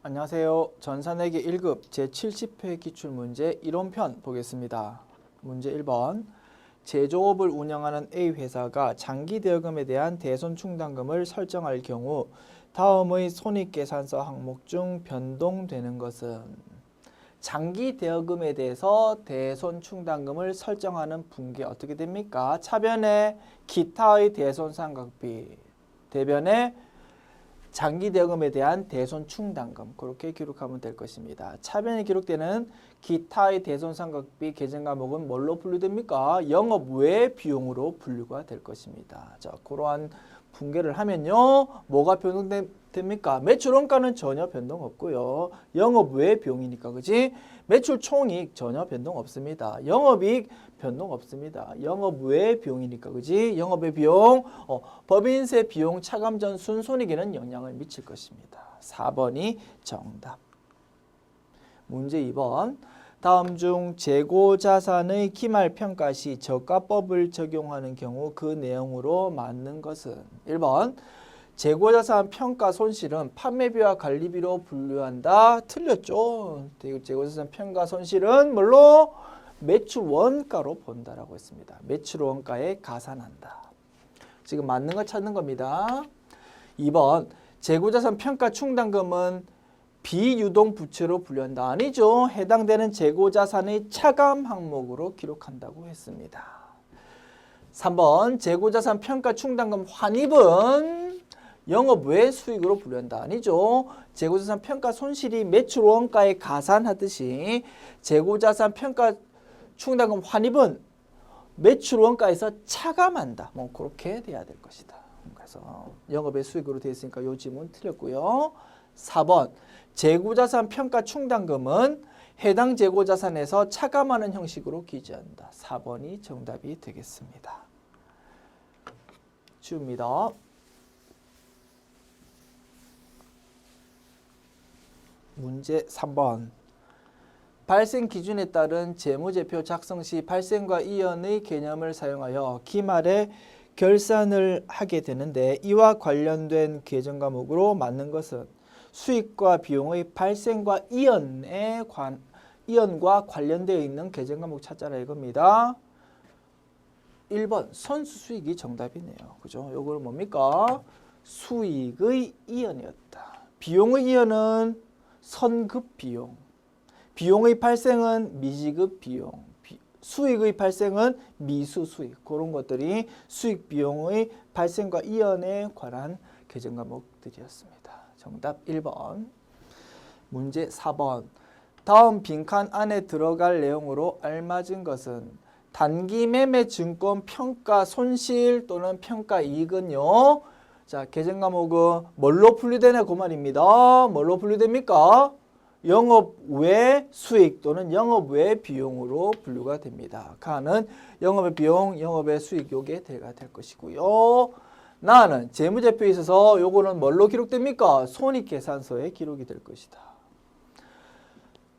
안녕하세요. 전산회계 1급 제70회 기출문제 이론편 보겠습니다. 문제 1번. 제조업을 운영하는 A회사가 장기대여금에 대한 대손충당금을 설정할 경우 다음의 손익계산서 항목 중 변동되는 것은? 장기대여금에 대해서 대손충당금을 설정하는 분계 어떻게 됩니까? 차변에 기타의 대손상각비, 대변에 장기대여금에 대한 대손충당금 그렇게 기록하면 될 것입니다. 차변에 기록되는 기타의 대손상각비 계정 과목은 뭘로 분류됩니까? 영업 외 비용으로 분류가 될 것입니다. 자, 그러한 분계를 하면요. 뭐가 변동됩니까? 매출 원가는 전혀 변동 없고요. 영업 외 비용이니까 그지? 매출 총이익 전혀 변동 없습니다. 영업이익 변동 없습니다. 영업 외 비용이니까 그지? 영업의 비용, 법인세 비용 차감 전 순손익에는 영향을 미칠 것입니다. 4번이 정답. 문제 2번. 다음 중 재고자산의 기말평가 시 저가법을 적용하는 경우 그 내용으로 맞는 것은? 1번. 재고자산 평가 손실은 판매비와 관리비로 분류한다. 틀렸죠. 재고자산 평가 손실은 뭘로? 매출 원가로 본다라고 했습니다. 매출 원가에 가산한다. 지금 맞는 거 찾는 겁니다. 2번. 재고자산 평가 충당금은 비유동 부채로 분류한다. 아니죠. 해당되는 재고자산의 차감 항목으로 기록한다고 했습니다. 3번. 재고자산 평가 충당금 환입은 영업 외 수익으로 분류한다. 아니죠. 재고자산 평가 손실이 매출 원가에 가산하듯이 재고자산 평가 충당금 환입은 매출 원가에서 차감한다. 뭐 그렇게 돼야 될 것이다. 그래서 영업의 수익으로 되어 있으니까 이 지문 틀렸고요. 4번. 재고자산 평가 충당금은 해당 재고자산에서 차감하는 형식으로 기재한다. 4번이 정답이 되겠습니다. 쉬웁니다. 문제 3번. 발생 기준에 따른 재무제표 작성 시 발생과 이연의 개념을 사용하여 기말에 결산을 하게 되는데 이와 관련된 계정 과목으로 맞는 것은? 수익과 비용의 발생과 이연과 관련되어 있는 계정 과목 찾아라 이겁니다. 1번 선수 수익이 정답이네요. 그죠? 요거는 뭡니까? 수익의 이연이었다. 비용의 이연은 선급 비용. 비용의 발생은 미지급 비용. 수익의 발생은 미수 수익. 그런 것들이 수익 비용의 발생과 이연에 관한 계정 과목들이었습니다. 정답 1번. 문제 4번. 다음 빈칸 안에 들어갈 내용으로 알맞은 것은? 단기 매매 증권 평가 손실 또는 평가 이익은요. 자, 계정 과목은 뭘로 분류되냐 그 말입니다. 뭘로 분류됩니까? 영업 외 수익 또는 영업 외 비용으로 분류가 됩니다. 가는 영업의 비용, 영업의 수익 요게 대가 될 것이고요. 나는 재무제표에 있어서 요거는 뭘로 기록됩니까? 손익계산서에 기록이 될 것이다.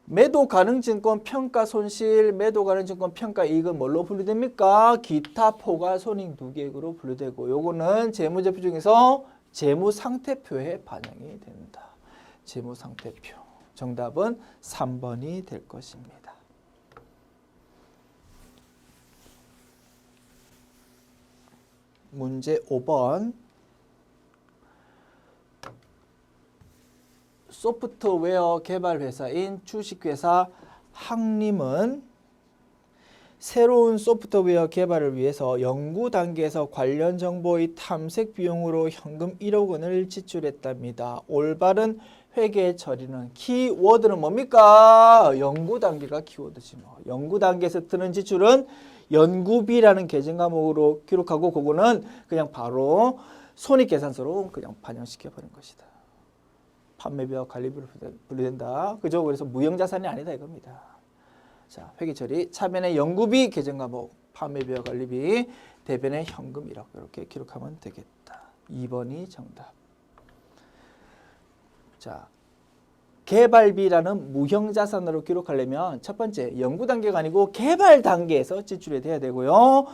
매도 가능 증권 평가 손실, 매도 가능 증권 평가 이익은 뭘로 분류됩니까? 기타 포괄 손익 누계액으로 분류되고 요거는 재무제표 중에서 재무상태표에 반영이 된다. 재무상태표. 정답은 3번이 될 것입니다. 문제 5번. 소프트웨어 개발 회사인 주식회사 항림은 새로운 소프트웨어 개발을 위해서 연구 단계에서 관련 정보의 탐색 비용으로 현금 1억 원을 지출했답니다. 올바른 회계 처리는 키워드는 뭡니까? 연구 단계가 키워드지 뭐. 연구 단계에서 드는 지출은 연구비라는 계정 과목으로 기록하고 그거는 그냥 바로 손익계산서로 그냥 반영시켜 버린 것이다. 판매비와 관리비로 분류된다. 그죠? 그래서 무형자산이 아니다 이겁니다. 자, 회계 처리 차변에 연구비 계정 과목, 판매비와 관리비, 대변에 현금 1억 이렇게 기록하면 되겠다. 2번이 정답. 자, 개발비라는 무형자산으로 기록하려면 첫 번째 연구 단계가 아니고 개발 단계에서 지출이 돼야 되고요.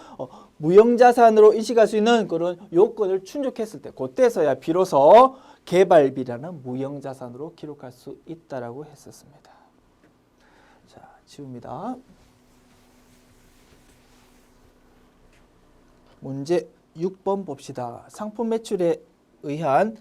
무형자산으로 인식할 수 있는 그런 요건을 충족했을 때 그때서야 비로소 개발비라는 무형자산으로 기록할 수 있다라고 했었습니다. 자, 지웁니다. 문제 6번 봅시다. 상품 매출에 의한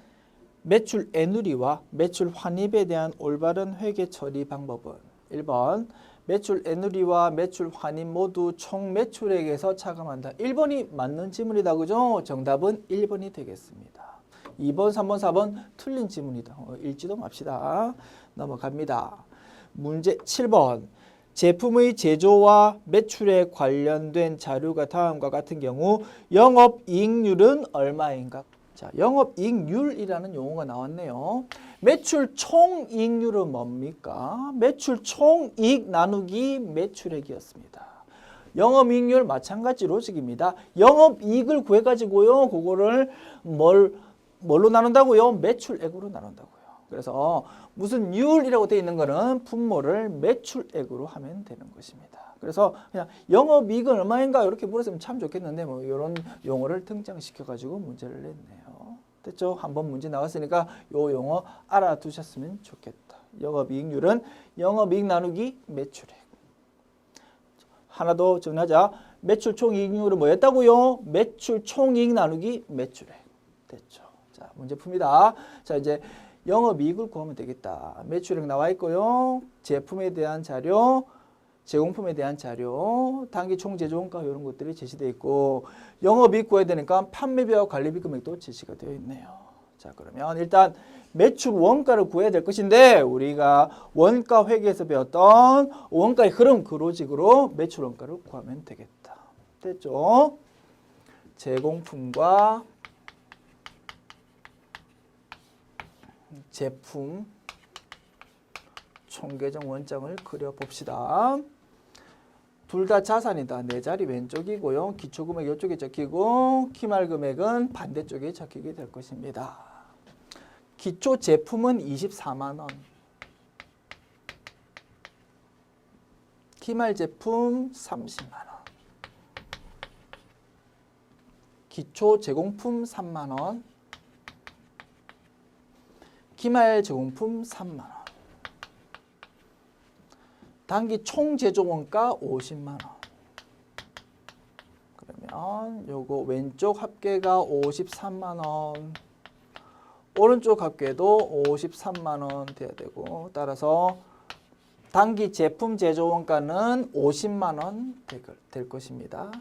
매출 애누리와 매출 환입에 대한 올바른 회계 처리 방법은 1번 매출 애누리와 매출 환입 모두 총 매출액에서 차감한다. 1번이 맞는 지문이다. 그죠? 정답은 1번이 되겠습니다. 2번, 3번, 4번 틀린 지문이다. 읽지도 맙시다. 넘어갑니다. 문제 7번 제품의 제조와 매출에 관련된 자료가 다음과 같은 경우 영업이익률은 얼마인가? 자, 영업이익률이라는 용어가 나왔네요. 매출 총이익률은 뭡니까? 매출 총이익 나누기 매출액이었습니다. 영업이익률 마찬가지 로직입니다. 영업이익을 구해가지고요. 그거를 뭘로 나눈다고요? 매출액으로 나눈다고요. 그래서 무슨 율이라고 되어 있는 거는 분모를 매출액으로 하면 되는 것입니다. 그래서 그냥 영업이익은 얼마인가 이렇게 물었으면 참 좋겠는데 뭐 이런 용어를 등장시켜 가지고 문제를 냈네요. 됐죠? 한번 문제 나왔으니까 요 용어 알아두셨으면 좋겠다. 영업이익률은 영업이익 나누기 매출액. 하나 더 정리하자. 매출 총이익률은 뭐였다고요? 매출 총이익 나누기 매출액. 됐죠? 자, 문제 풉니다. 자, 이제 영업이익을 구하면 되겠다. 매출액 나와 있고요. 제품에 대한 자료, 제공품에 대한 자료, 단기 총제조원가 이런 것들이 제시되어 있고 영업이익 구해야 되니까 판매비와 관리비 금액도 제시가 되어 있네요. 자, 그러면 일단 매출 원가를 구해야 될 것인데 우리가 원가 회계에서 배웠던 원가의 흐름 그 로직으로 매출 원가를 구하면 되겠다. 됐죠? 제공품과 제품 총계정 원장을 그려봅시다. 둘 다 자산이다. 내 자리 왼쪽이고요. 기초금액 이쪽에 적히고 기말금액은 반대쪽에 적히게 될 것입니다. 기초 제품은 24만 원. 기말 제품 30만 원. 기초 제공품 3만 원. 기말 제공품 3만 원. 단기 총 제조 원가 50만 원. 그러면 요거 왼쪽 합계가 53만 원. 오른쪽 합계도 53만 원 돼야 되고 따라서 단기 제품 제조 원가는 50만 원 될 것입니다.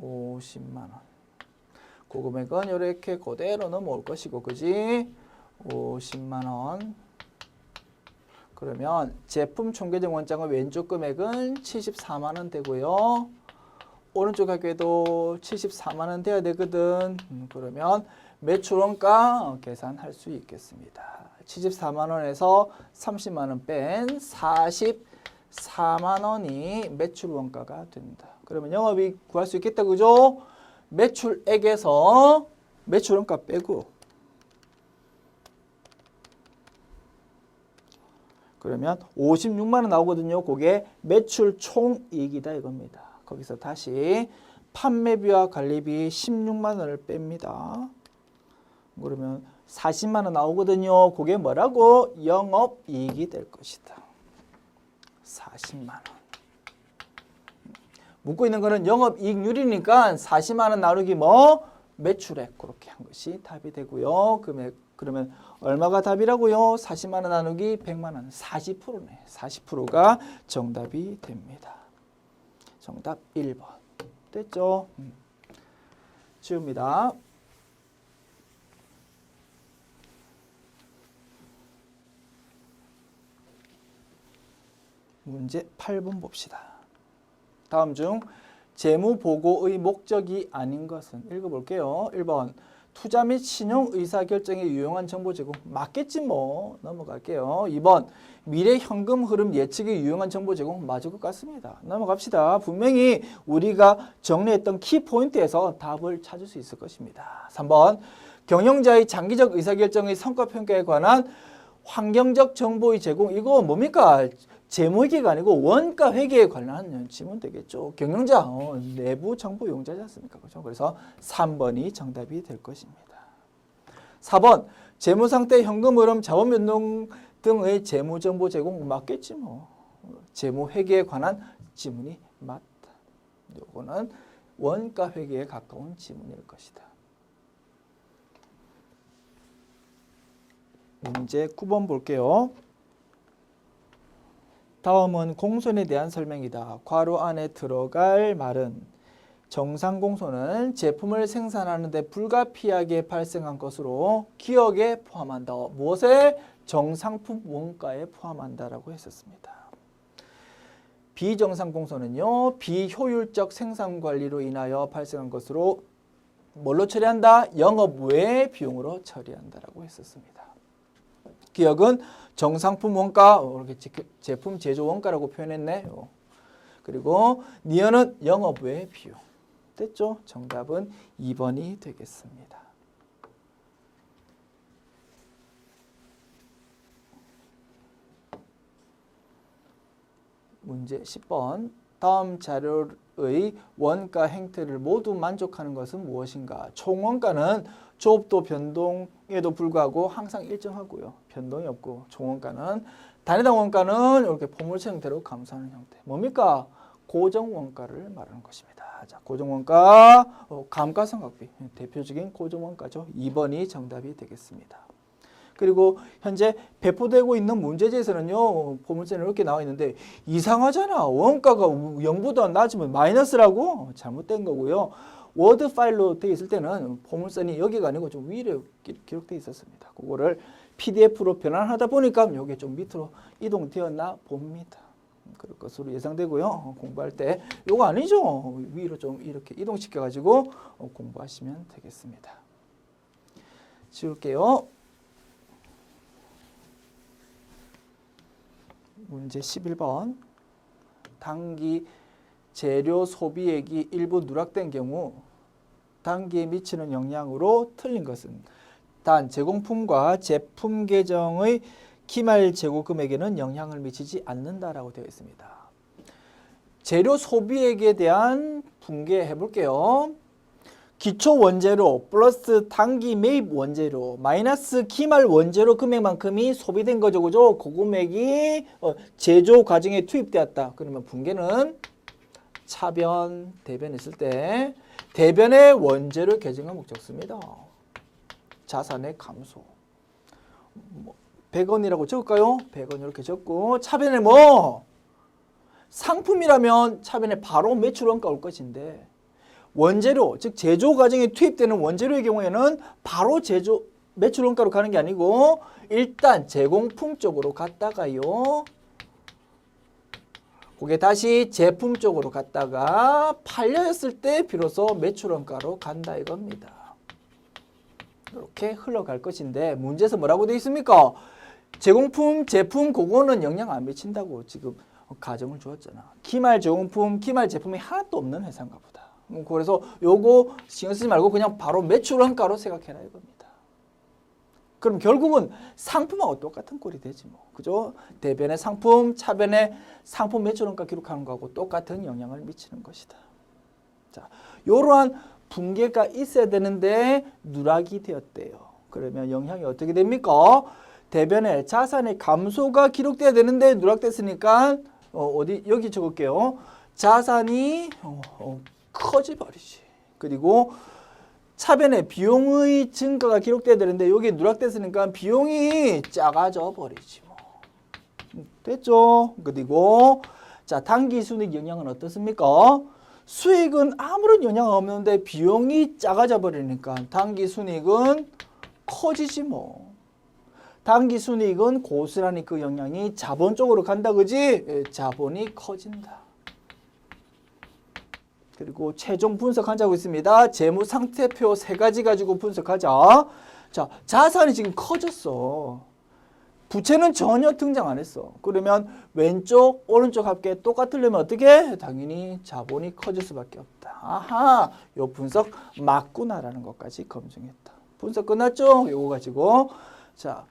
50만 원. 그 금액은 이렇게 그대로 넘어올 것이고, 그지? 50만 원. 그러면 제품 총계정 원장의 왼쪽 금액은 74만 원 되고요. 오른쪽 합계도 74만 원 돼야 되거든. 그러면 매출 원가 계산할 수 있겠습니다. 74만 원에서 30만 원 뺀 44만 원이 매출 원가가 된다. 그러면 영업이익 구할 수 있겠다. 그죠? 매출액에서 매출 원가 빼고 그러면 56만 원 나오거든요. 그게 매출 총이익이다 이겁니다. 거기서 다시 판매비와 관리비 16만 원을 뺍니다. 그러면 40만 원 나오거든요. 그게 뭐라고? 영업이익이 될 것이다. 40만 원. 묻고 있는 거는 영업이익률이니까 40만 원 나누기 뭐? 매출액. 그렇게 한 것이 답이 되고요. 그러면 얼마가 답이라고요? 40만 원 나누기 100만 원. 40%네. 40%가 정답이 됩니다. 정답 1번. 됐죠? 지웁니다. 문제 8번 봅시다. 다음 중 재무보고의 목적이 아닌 것은 읽어볼게요. 1번 투자 및 신용 의사결정에 유용한 정보 제공. 맞겠지 뭐. 넘어갈게요. 2번 미래 현금 흐름 예측에 유용한 정보 제공. 맞을 것 같습니다. 넘어갑시다. 분명히 우리가 정리했던 키포인트에서 답을 찾을 수 있을 것입니다. 3번 경영자의 장기적 의사결정의 성과평가에 관한 환경적 정보의 제공. 이거 뭡니까? 재무회계가 아니고 원가회계에 관한 질문 되겠죠. 경영자 내부 정보 용자지 않습니까? 그렇죠? 그래서 3번이 정답이 될 것입니다. 4번 재무상태, 현금 흐름, 자원 변동 등의 재무정보 제공 맞겠지 뭐. 재무회계에 관한 지문이 맞다. 요거는 원가회계에 가까운 지문일 것이다. 문제 9번 볼게요. 다음은 공손에 대한 설명이다. 괄호 안에 들어갈 말은 정상공손은 제품을 생산하는 데 불가피하게 발생한 것으로 기억에 포함한다. 무엇에? 정상품 원가에 포함한다라고 했었습니다. 비정상공손은요. 비효율적 생산관리로 인하여 발생한 것으로 뭘로 처리한다? 영업 외 비용으로 처리한다라고 했었습니다. 기억은 정상품 원가, 이렇게 제품 제조 원가라고 표현했네. 그리고 니은은 영업 외 비용. 됐죠? 정답은 2번이 되겠습니다. 문제 10번. 다음 자료의 원가 행태를 모두 만족하는 것은 무엇인가? 총원가는 조업도 변동에도 불구하고 항상 일정하고요. 변동이 없고 총원가는 단위당 원가는 이렇게 포물선 형태로 감소하는 형태. 뭡니까? 고정원가를 말하는 것입니다. 자, 고정원가, 감가상각비 대표적인 고정원가죠. 2번이 정답이 되겠습니다. 그리고 현재 배포되고 있는 문제지에서는요. 포물선이 이렇게 나와 있는데 이상하잖아. 원가가 0보다 낮으면 마이너스라고? 잘못된 거고요. 워드 파일로 되어 있을 때는 포물선이 여기가 아니고 좀 위로 기록되어 있었습니다. 그거를 PDF로 변환하다 보니까 이게 좀 밑으로 이동되었나 봅니다. 그럴 것으로 예상되고요. 공부할 때 이거 아니죠. 위로 좀 이렇게 이동시켜 가지고 공부하시면 되겠습니다. 지울게요. 문제 11번. 단기 재료 소비액이 일부 누락된 경우 단기에 미치는 영향으로 틀린 것은 단 제공품과 제품 계정의 기말 재고 금액에는 영향을 미치지 않는다라고 되어 있습니다. 재료 소비액에 대한 분개해 볼게요. 기초 원재료 플러스 단기 매입 원재료 마이너스 기말 원재료 금액만큼이 소비된 거죠. 그죠? 그 금액이 제조 과정에 투입되었다. 그러면 분개는 차변, 대변 있을 때 대변의 원재료 계정의 목적수입니다. 자산의 감소. 100원이라고 적을까요? 100원 이렇게 적고 차변에 뭐? 상품이라면 차변에 바로 매출원가 올 것인데 원재료, 즉 제조 과정에 투입되는 원재료의 경우에는 바로 제조 매출원가로 가는 게 아니고 일단 제공품 쪽으로 갔다가요. 그게 다시 제품 쪽으로 갔다가 팔렸을 때 비로소 매출원가로 간다 이겁니다. 이렇게 흘러갈 것인데 문제에서 뭐라고 되어 있습니까? 제공품, 제품 그거는 영향 안 미친다고 지금 가정을 주었잖아. 기말 제공품, 기말 제품이 하나도 없는 회사인가 보다. 그래서 요거 신경 쓰지 말고 그냥 바로 매출원가로 생각해라 이겁니다. 그럼 결국은 상품하고 똑같은 꼴이 되지 뭐. 그죠? 대변의 상품, 차변의 상품 매출원가 기록하는 거하고 똑같은 영향을 미치는 것이다. 자, 요러한 분개가 있어야 되는데 누락이 되었대요. 그러면 영향이 어떻게 됩니까? 대변의 자산의 감소가 기록돼야 되는데 누락됐으니까 어디 여기 적을게요. 자산이 커져버리지. 그리고 차변에 비용의 증가가 기록돼야 되는데 여기 누락됐으니까 비용이 작아져 버리지 뭐. 됐죠? 그리고 자 단기 순이익 영향은 어떻습니까? 수익은 아무런 영향 없는데 비용이 작아져 버리니까 단기 순이익은 커지지 뭐. 단기 순이익은 고스란히 그 영향이 자본 쪽으로 간다 그지? 자본이 커진다. 그리고 최종 분석하자고 있습니다. 재무 상태표 3가지 가지고 분석하자. 자, 자산이 지금 커졌어. 부채는 전혀 등장 안 했어. 그러면 왼쪽, 오른쪽 합계 똑같으려면 어떻게? 당연히 자본이 커질 수밖에 없다. 아하, 요 분석 맞구나라는 것까지 검증했다. 분석 끝났죠? 요거 가지고 자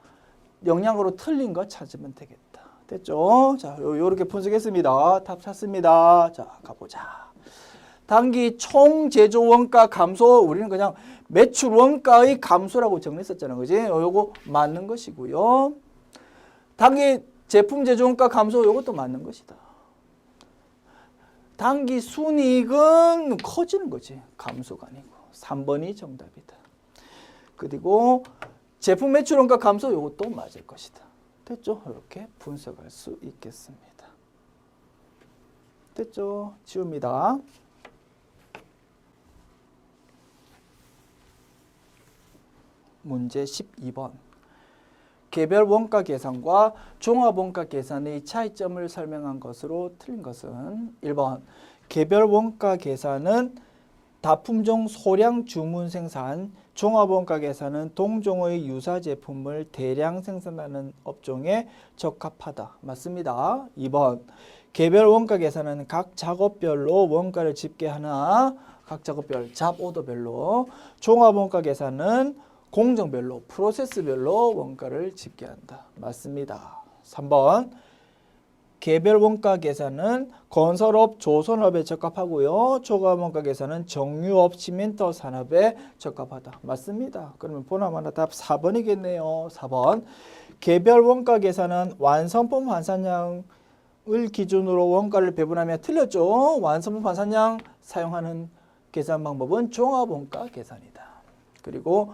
영양으로 틀린 거 찾으면 되겠다. 됐죠? 자 요렇게 분석했습니다. 답 찾습니다. 자 가보자. 단기 총 제조 원가 감소, 우리는 그냥 매출 원가의 감소라고 정리했었잖아요. 그지? 요거 맞는 것이고요. 단기 제품 제조 원가 감소, 요것도 맞는 것이다. 단기 순이익은 커지는 거지. 감소가 아니고. 3번이 정답이다. 그리고 제품 매출 원가 감소, 요것도 맞을 것이다. 됐죠? 이렇게 분석할 수 있겠습니다. 됐죠? 지웁니다. 문제 12번. 개별 원가 계산과 종합 원가 계산의 차이점을 설명한 것으로 틀린 것은 1번. 개별 원가 계산은 다품종 소량 주문 생산, 종합 원가 계산은 동종의 유사 제품을 대량 생산하는 업종에 적합하다. 맞습니다. 2번. 개별 원가 계산은 각 작업별로 원가를 집계하나 각 작업별, 잡 오더별로. 종합 원가 계산은 공정별로, 프로세스별로 원가를 집계한다. 맞습니다. 3번. 개별 원가 계산은 건설업, 조선업에 적합하고요. 종합 원가 계산은 정유업, 시멘트 산업에 적합하다. 맞습니다. 그러면 보나마나 답 4번이겠네요. 4번. 개별 원가 계산은 완성품 환산량을 기준으로 원가를 배분하며 틀렸죠. 완성품 환산량 사용하는 계산 방법은 종합 원가 계산이다. 그리고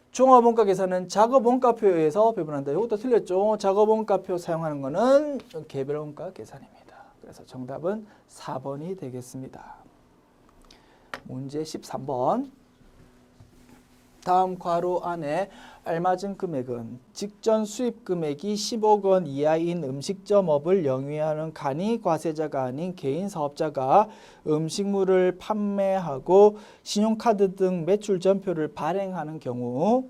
종합 원가 계산은 작업 원가표에서 배분한다. 이것도 틀렸죠. 작업 원가표 사용하는 것은 개별 원가 계산입니다. 그래서 정답은 4번이 되겠습니다. 문제 13번. 다음 괄호 안에 알맞은 금액은 직전 수입 금액이 10억 원 이하인 음식점업을 영위하는 간이 과세자가 아닌 개인 사업자가 음식물을 판매하고 신용카드 등 매출 전표를 발행하는 경우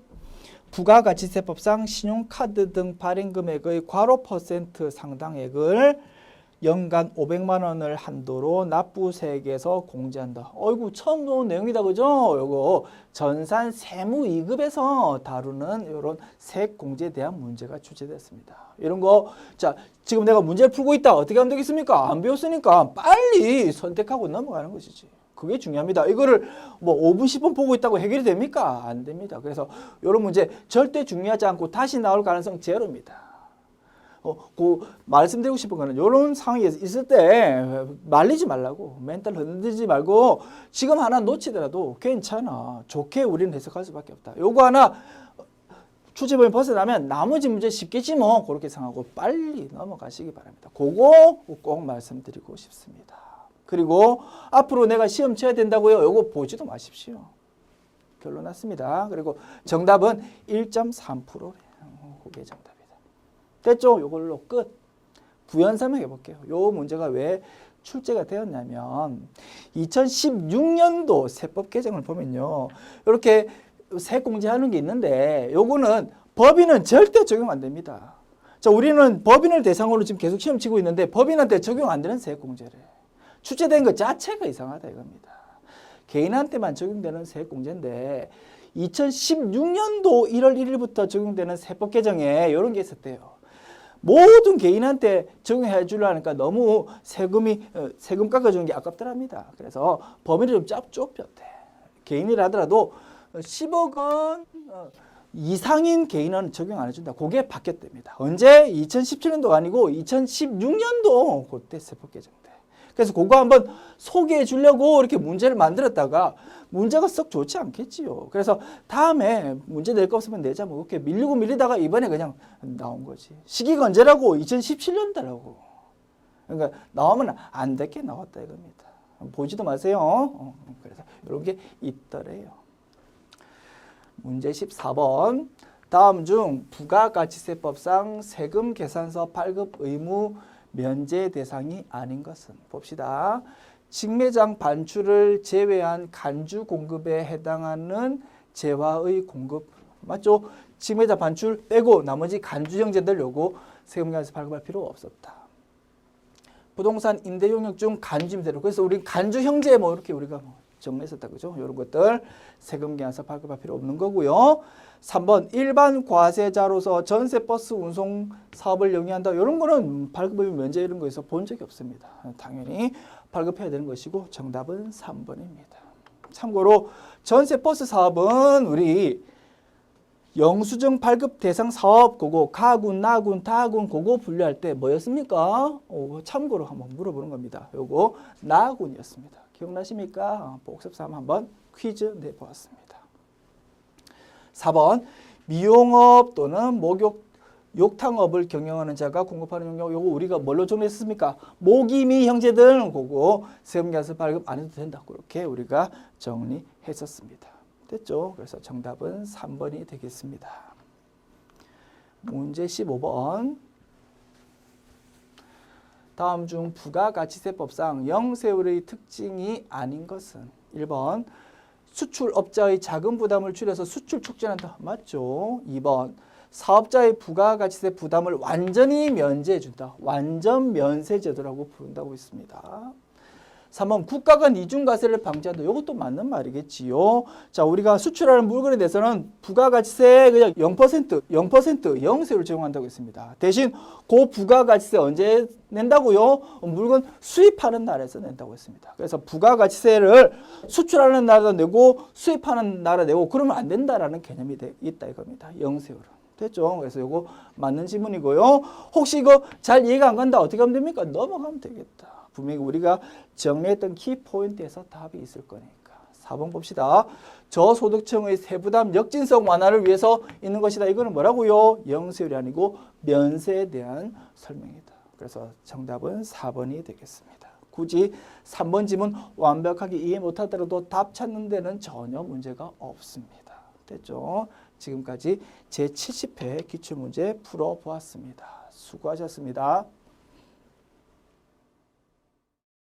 부가가치세법상 신용카드 등 발행 금액의 괄호 퍼센트 상당액을 연간 500만 원을 한도로 납부세액에서 공제한다. 어이구 처음 나온 내용이다. 그죠? 요거 전산 세무 2급에서 다루는 이런 세액 공제에 대한 문제가 출제됐습니다. 이런 거 자 지금 내가 문제를 풀고 있다. 어떻게 하면 되겠습니까? 안 배웠으니까 빨리 선택하고 넘어가는 것이지. 그게 중요합니다. 이거를 뭐 5분 10분 보고 있다고 해결이 됩니까? 안 됩니다. 그래서 이런 문제 절대 중요하지 않고 다시 나올 가능성 제로입니다. 그 말씀드리고 싶은 거는 이런 상황이 있을 때 말리지 말라고, 멘탈 흔들지 말고 지금 하나 놓치더라도 괜찮아. 좋게 우리는 해석할 수밖에 없다. 요거 하나 출제범위 벗어나면 나머지 문제 쉽겠지 뭐, 그렇게 생각하고 빨리 넘어가시기 바랍니다. 그거 꼭 말씀드리고 싶습니다. 그리고 앞으로 내가 시험 쳐야 된다고요? 요거 보지도 마십시오. 결론 났습니다. 그리고 정답은 1.3%래요. 그게 정답. 됐죠? 요걸로 끝. 부연설명 해볼게요. 요 문제가 왜 출제가 되었냐면 2016년도 세법 개정을 보면요. 이렇게 세액 공제하는 게 있는데 요거는 법인은 절대 적용 안 됩니다. 자, 우리는 법인을 대상으로 지금 계속 시험 치고 있는데 법인한테 적용 안 되는 세액 공제래. 출제된 것 자체가 이상하다 이겁니다. 개인한테만 적용되는 세액 공제인데 2016년도 1월 1일부터 적용되는 세법 개정에 이런 게 있었대요. 모든 개인한테 적용해 주려니까 너무 세금 깎아주는 게 아깝더랍니다. 그래서 범위를 좀 좁혔대. 개인이라 하더라도 10억 원 이상인 개인은 적용 안 해준다. 그게 바뀌었답니다. 언제? 2017년도가 아니고 2016년도 그때 세법 개정돼. 그래서 그거 한번 소개해 주려고 이렇게 문제를 만들었다가 문제가 썩 좋지 않겠지요. 그래서 다음에 문제 낼 거 없으면 내자 뭐 이렇게 밀리다가 이번에 그냥 나온 거지. 시기가 언제라고? 2017년도라고. 그러니까 나오면 안 됐게 나왔다 이겁니다. 보지도 마세요. 그래서 이런 게 있더래요. 문제 14번. 다음 중 부가가치세법상 세금 계산서 발급 의무 면제 대상이 아닌 것은? 봅시다. 직매장 반출을 제외한 간주 공급에 해당하는 재화의 공급. 맞죠? 직매장 반출 빼고 나머지 간주 형제들 요거 세금계산서 발급할 필요 없었다. 부동산 임대 용역 중 간주 임대료. 그래서 우리 간주 형제 뭐 이렇게 우리가 뭐 정리했었다. 그죠? 이런 것들 세금 계산서 발급할 필요 없는 거고요. 3번 일반 과세자로서 전세 버스 운송 사업을 영위한다. 이런 거는 발급의 면제 이런 거에서 본 적이 없습니다. 당연히 발급해야 되는 것이고 정답은 3번입니다. 참고로 전세 버스 사업은 우리 영수증 발급 대상 사업 그거 가군, 나군, 다군 그거 분류할 때 뭐였습니까? 참고로 한번 물어보는 겁니다. 요거 나군이었습니다. 기억나십니까? 복습3 한번 퀴즈 내보았습니다. 4번 미용업 또는 목욕 욕탕업을 경영하는 자가 공급하는 용역 요거 우리가 뭘로 정리했습니까? 모기미 형제들 그거 세금계산서 발급 안 해도 된다. 그렇게 우리가 정리했었습니다. 됐죠? 그래서 정답은 3번이 되겠습니다. 문제 15번. 다음 중 부가가치세법상 영세율의 특징이 아닌 것은 1번 수출업자의 자금 부담을 줄여서 수출 촉진한다. 맞죠? 2번 사업자의 부가가치세 부담을 완전히 면제해준다. 완전 면세 제도라고 부른다고 있습니다. 3번 국가가 이중과세를 방지한다. 이것도 맞는 말이겠지요. 자, 우리가 수출하는 물건에 대해서는 부가가치세 그냥 0% 영세율을 적용한다고 했습니다. 대신 그 부가가치세 언제 낸다고요? 물건 수입하는 나라에서 낸다고 했습니다. 그래서 부가가치세를 수출하는 나라도 내고 수입하는 나라 내고 그러면 안 된다라는 개념이 있다 이겁니다. 영세율은. 됐죠? 그래서 이거 맞는 지문이고요. 혹시 이거 잘 이해가 안 간다. 어떻게 하면 됩니까? 넘어가면 되겠다. 분명히 우리가 정리했던 키포인트에서 답이 있을 거니까. 4번 봅시다. 저소득층의 세부담 역진성 완화를 위해서 있는 것이다. 이거는 뭐라고요? 영세율이 아니고 면세에 대한 설명이다. 그래서 정답은 4번이 되겠습니다. 굳이 3번 지문 완벽하게 이해 못하더라도 답 찾는 데는 전혀 문제가 없습니다. 됐죠? 지금까지 제70회 기출문제 풀어보았습니다. 수고하셨습니다.